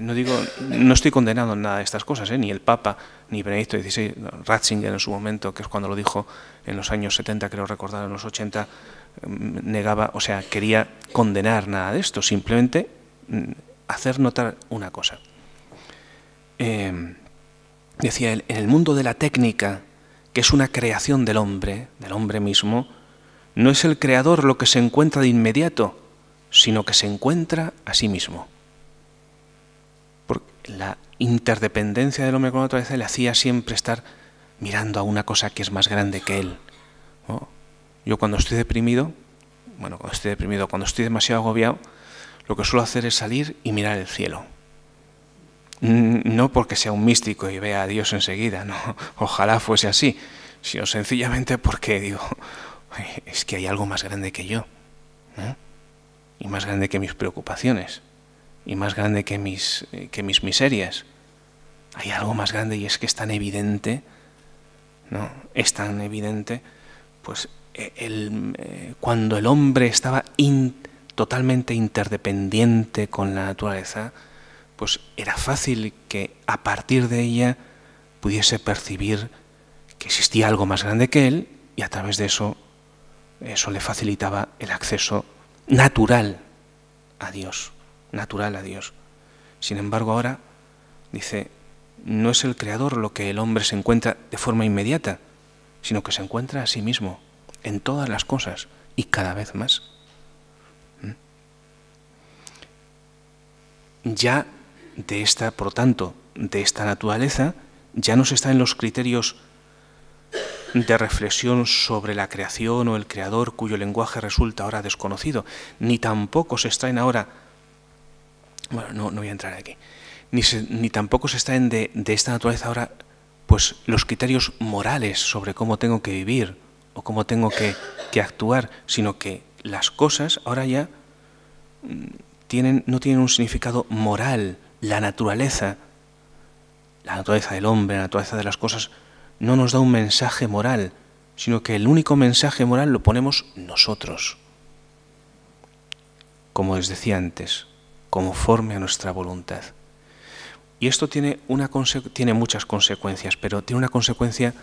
No estoy condenando en nada de estas cosas, ni el Papa, ni Benedicto XVI, Ratzinger en su momento, que es cuando lo dijo en los años 70, creo recordar, en los 80, negaba, o sea, quería condenar nada de esto, simplemente hacer notar una cosa. Decía él, en el mundo de la técnica, que es una creación del hombre mismo, no es el creador lo que se encuentra de inmediato, sino que se encuentra a sí mismo. Porque la interdependencia del hombre con la naturaleza le hacía siempre estar mirando a una cosa que es más grande que él, ¿no? Yo cuando estoy deprimido, cuando estoy demasiado agobiado, lo que suelo hacer es salir y mirar el cielo. No porque sea un místico y vea a Dios enseguida, no, ojalá fuese así, sino sencillamente porque digo, es que hay algo más grande que yo, ¿no? Y más grande que mis preocupaciones, y más grande que mis miserias. Hay algo más grande, y es que es tan evidente, ¿no? Es tan evidente, pues cuando el hombre estaba totalmente interdependiente con la naturaleza, pues era fácil que a partir de ella pudiese percibir que existía algo más grande que él, y a través de eso le facilitaba el acceso natural a Dios, natural a Dios. Sin embargo, ahora, dice, no es el Creador lo que el hombre se encuentra de forma inmediata, sino que se encuentra a sí mismo en todas las cosas y cada vez más. Ya de esta, por tanto, de esta naturaleza, ya no se está en los criterios de reflexión sobre la creación o el creador cuyo lenguaje resulta ahora desconocido, ni tampoco se está en ahora, bueno, no voy a entrar aquí, ni tampoco se está en de esta naturaleza ahora, pues los criterios morales sobre cómo tengo que vivir o cómo tengo que actuar, sino que las cosas ahora ya no tienen un significado moral. La naturaleza del hombre, la naturaleza de las cosas, no nos da un mensaje moral, sino que el único mensaje moral lo ponemos nosotros. Como les decía antes, conforme a nuestra voluntad. Y esto tiene muchas consecuencias, pero tiene una consecuencia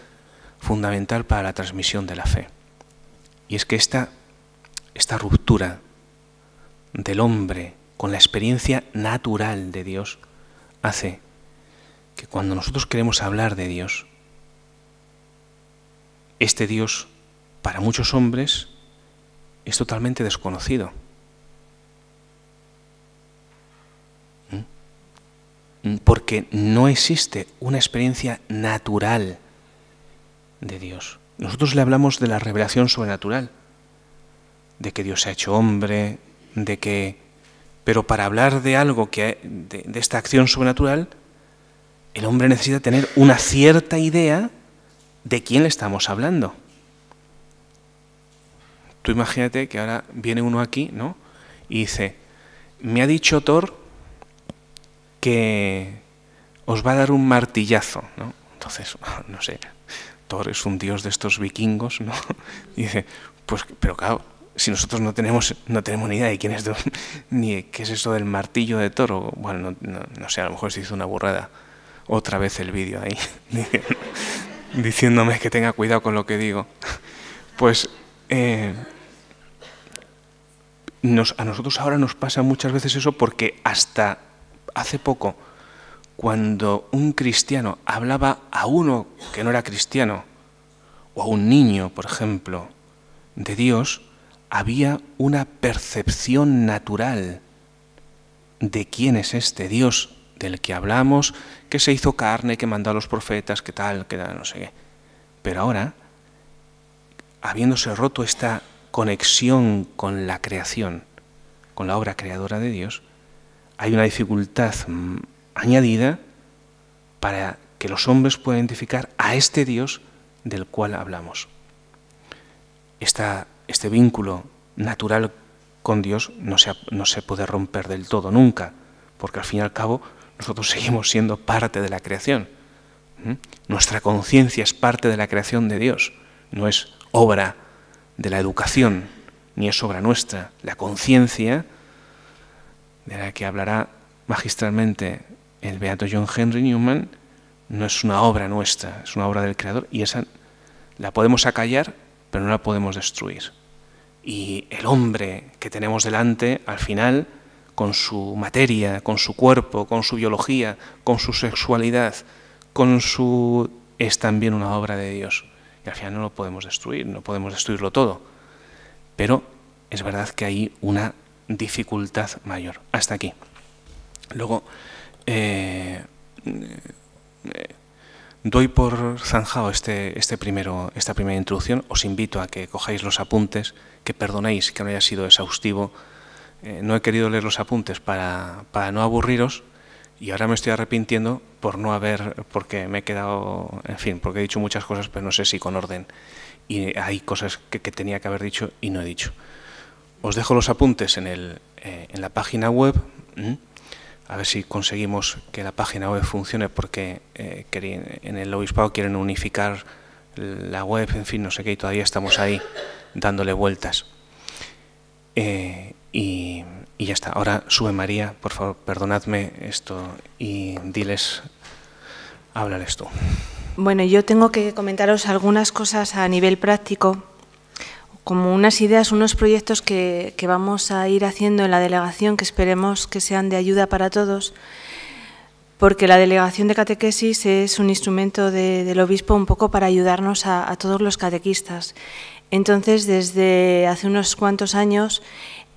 fundamental para la transmisión de la fe. Y es que esta ruptura del hombre con la experiencia natural de Dios hace que cuando nosotros queremos hablar de Dios, este Dios para muchos hombres es totalmente desconocido. Porque no existe una experiencia natural de Dios. Nosotros le hablamos de la revelación sobrenatural, de que Dios se ha hecho hombre, pero para hablar de algo de esta acción sobrenatural, el hombre necesita tener una cierta idea de quién le estamos hablando. Tú imagínate que ahora viene uno aquí, ¿no? Y dice, me ha dicho Thor que os va a dar un martillazo, ¿no? Entonces, no sé, Thor es un dios de estos vikingos, ¿no? Y dice, pues, pero claro, si nosotros no tenemos ni idea de quién es, ni qué es eso del martillo de Thor, o, bueno, no sé, a lo mejor se hizo una burrada. Otra vez el vídeo ahí, diciéndome que tenga cuidado con lo que digo. Pues a nosotros ahora nos pasa muchas veces eso, porque hasta hace poco, cuando un cristiano hablaba a uno que no era cristiano, o a un niño, por ejemplo, de Dios, había una percepción natural de quién es este Dios del que hablamos, que se hizo carne, que mandó a los profetas, que tal, no sé qué. Pero ahora, habiéndose roto esta conexión con la creación, con la obra creadora de Dios, hay una dificultad añadida para que los hombres puedan identificar a este Dios del cual hablamos. Este vínculo natural con Dios no se puede romper del todo nunca, porque al fin y al cabo nosotros seguimos siendo parte de la creación. Nuestra conciencia es parte de la creación de Dios, no es obra de la educación, ni es obra nuestra. La conciencia, de la que hablará magistralmente el beato John Henry Newman, no es una obra nuestra, es una obra del Creador, y esa la podemos acallar, pero no la podemos destruir. Y el hombre que tenemos delante, al final, con su materia, con su cuerpo, con su biología, con su sexualidad, es también una obra de Dios. Y al final no lo podemos destruir, no podemos destruirlo todo. Pero es verdad que hay una dificultad mayor. Hasta aquí. Luego, doy por zanjado esta primera introducción. Os invito a que cojáis los apuntes, que perdonéis que no haya sido exhaustivo. No he querido leer los apuntes para no aburriros, y ahora me estoy arrepintiendo porque me he quedado, en fin, porque he dicho muchas cosas, pero no sé si con orden. Y hay cosas que tenía que haber dicho y no he dicho. Os dejo los apuntes en la página web. A ver si conseguimos que la página web funcione, porque en el obispado quieren unificar la web, en fin, no sé qué, y todavía estamos ahí dándole vueltas. Y y ya está. Ahora sube María, por favor, perdonadme esto y diles, háblales tú. Bueno, yo tengo que comentaros algunas cosas a nivel práctico, como unas ideas, unos proyectos que vamos a ir haciendo en la delegación, que esperemos que sean de ayuda para todos, porque la delegación de catequesis es un instrumento del obispo un poco para ayudarnos a todos los catequistas. Entonces, desde hace unos cuantos años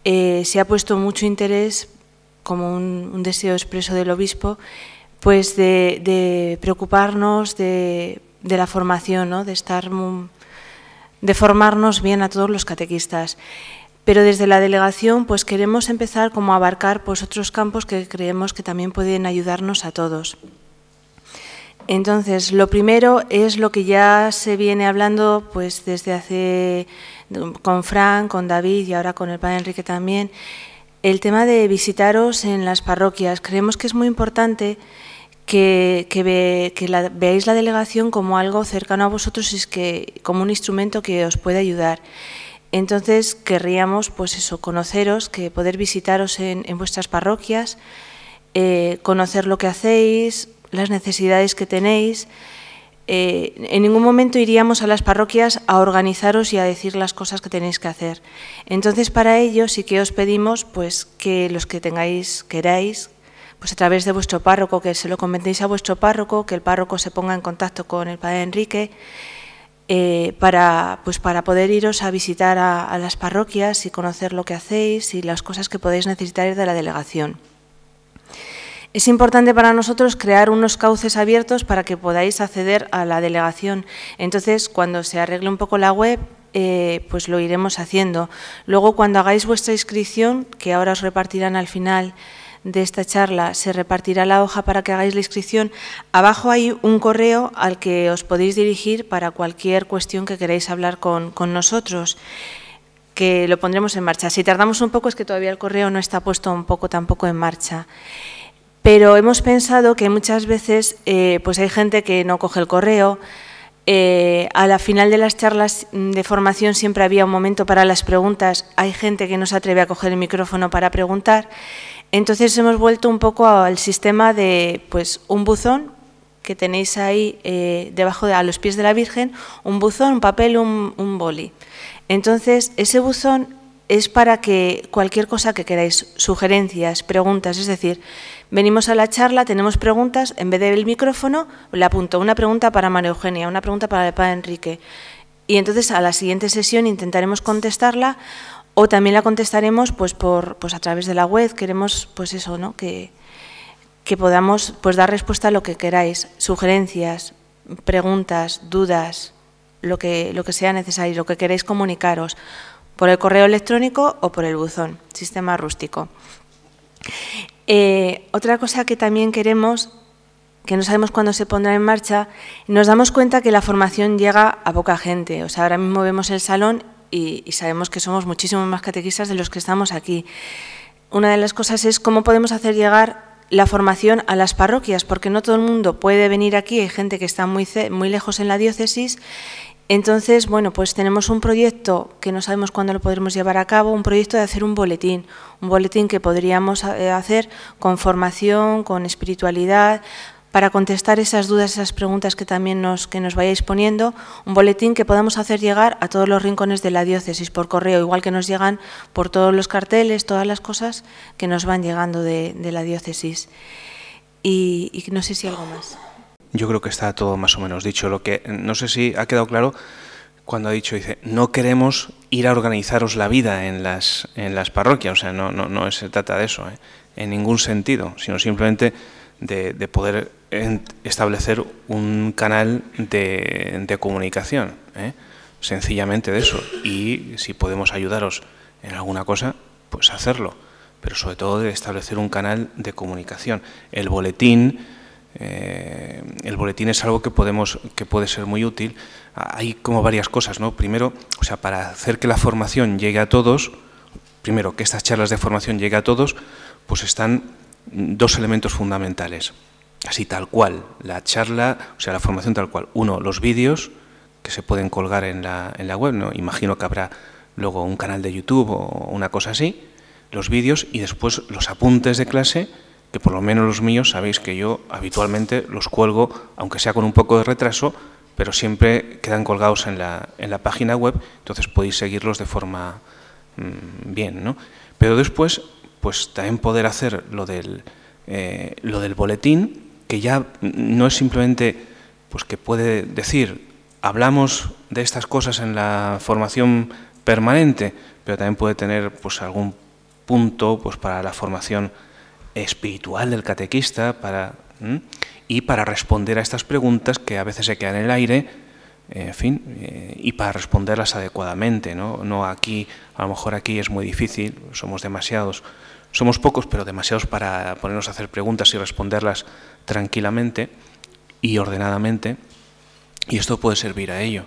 se ha puesto mucho interés, como un deseo expreso del obispo, pues de preocuparnos de la formación, ¿no? De formarnos bien a todos los catequistas. Pero desde la delegación pues queremos empezar como a abarcar pues otros campos que creemos que también pueden ayudarnos a todos. Entonces, lo primero es lo que ya se viene hablando pues desde hace, con Fran, con David y ahora con el padre Enrique también, el tema de visitaros en las parroquias. Creemos que es muy importante que veáis la delegación como algo cercano a vosotros y como un instrumento que os puede ayudar. Entonces, querríamos, pues eso, conoceros, que poder visitaros en vuestras parroquias, conocer lo que hacéis, las necesidades que tenéis. En ningún momento iríamos a las parroquias a organizaros y a decir las cosas que tenéis que hacer. Entonces, para ello sí que os pedimos pues, que los que queráis, pues a través de vuestro párroco, que se lo comentéis a vuestro párroco, que el párroco se ponga en contacto con el padre Enrique, para poder iros a visitar a las parroquias y conocer lo que hacéis y las cosas que podéis necesitar de la delegación. Es importante para nosotros crear unos cauces abiertos para que podáis acceder a la delegación. Entonces, cuando se arregle un poco la web, pues lo iremos haciendo. Luego, cuando hagáis vuestra inscripción, que ahora os repartirán al final de esta charla, se repartirá la hoja para que hagáis la inscripción. Abajo hay un correo al que os podéis dirigir para cualquier cuestión que queráis hablar con nosotros, que lo pondremos en marcha. Si tardamos un poco es que todavía el correo no está puesto tampoco en marcha. Pero hemos pensado que muchas veces pues hay gente que no coge el correo. A la final de las charlas de formación siempre había un momento para las preguntas. Hay gente que no se atreve a coger el micrófono para preguntar. Entonces hemos vuelto un poco al sistema de pues, un buzón que tenéis ahí debajo, a los pies de la Virgen, un buzón, un papel, un boli. Entonces ese buzón es para que cualquier cosa que queráis, sugerencias, preguntas, es decir, venimos a la charla, tenemos preguntas, en vez del micrófono le apunto una pregunta para María Eugenia, una pregunta para el padre Enrique. Y entonces a la siguiente sesión intentaremos contestarla o también la contestaremos pues a través de la web. Queremos pues eso, ¿no? que podamos pues dar respuesta a lo que queráis, sugerencias, preguntas, dudas, lo que sea necesario, lo que queráis comunicaros, por el correo electrónico o por el buzón, sistema rústico. Otra cosa que también queremos, que no sabemos cuándo se pondrá en marcha, nos damos cuenta que la formación llega a poca gente. O sea, ahora mismo vemos el salón y sabemos que somos muchísimos más catequistas de los que estamos aquí. Una de las cosas es cómo podemos hacer llegar la formación a las parroquias, porque no todo el mundo puede venir aquí, hay gente que está muy lejos en la diócesis. Entonces, bueno, pues tenemos un proyecto que no sabemos cuándo lo podremos llevar a cabo, un proyecto de hacer un boletín que podríamos hacer con formación, con espiritualidad, para contestar esas dudas, esas preguntas que también nos vayáis poniendo, un boletín que podamos hacer llegar a todos los rincones de la diócesis por correo, igual que nos llegan por todos los carteles, todas las cosas que nos van llegando de la diócesis. Y no sé si algo más. Yo creo que está todo más o menos dicho. Lo que no sé si ha quedado claro cuando ha dicho, dice, no queremos ir a organizaros la vida en las parroquias. O sea, no se trata de eso, en ningún sentido, sino simplemente de poder establecer un canal de comunicación, sencillamente de eso. Y si podemos ayudaros en alguna cosa, pues hacerlo. Pero sobre todo de establecer un canal de comunicación. El boletín es algo que puede ser muy útil. Hay como varias cosas, ¿no? Primero, o sea, para hacer que la formación llegue a todos, primero que estas charlas de formación llegue a todos, pues están dos elementos fundamentales, así tal cual, la charla, o sea, la formación tal cual. Uno, los vídeos que se pueden colgar en la web, ¿no? Imagino que habrá luego un canal de YouTube o una cosa así. los vídeos y después los apuntes de clase, que por lo menos los míos, sabéis que yo habitualmente los cuelgo, aunque sea con un poco de retraso, pero siempre quedan colgados en la página web, entonces podéis seguirlos de forma bien, ¿no? Pero después, pues también poder hacer lo del boletín, que ya no es simplemente, pues que puede decir, hablamos de estas cosas en la formación permanente, pero también puede tener pues algún punto pues para la formación espiritual del catequista y para responder a estas preguntas que a veces se quedan en el aire, en fin, y para responderlas adecuadamente, ¿no? No aquí, a lo mejor aquí es muy difícil, somos demasiados, somos pocos, pero demasiados para ponernos a hacer preguntas y responderlas tranquilamente y ordenadamente, y esto puede servir a ello.